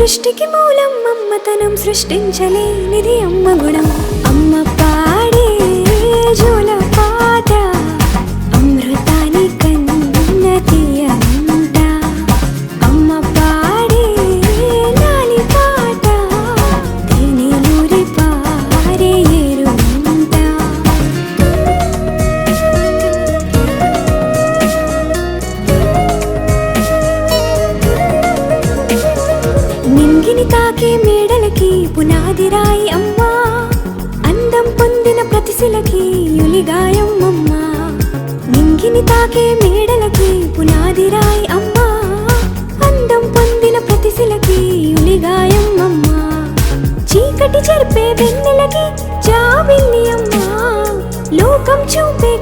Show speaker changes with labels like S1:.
S1: సృష్టికి మూలం అమ్మతనం సృష్టించలేనిది అమ్మ గుణం. అమ్మ పాడే జోల పాట అమృతాని కన్న తీయంట. అమ్మ పాడే లాలి పాట తేనెలూరి పారే ఏరుంట. నింగిని తాకే మేడలకి పునాది రాయి అమ్మా, అందం పొందిన ప్రతిశిలకి యులిగాయం అమ్మా. నింగిని తాకే మేడలకి పునాది రాయి అమ్మా, అందం పొందిన ప్రతిశిలకి యులిగాయం అమ్మా. చీకటి చెరిపే వెన్నెలకి జాబిల్లి అమ్మా, లోకం చూపే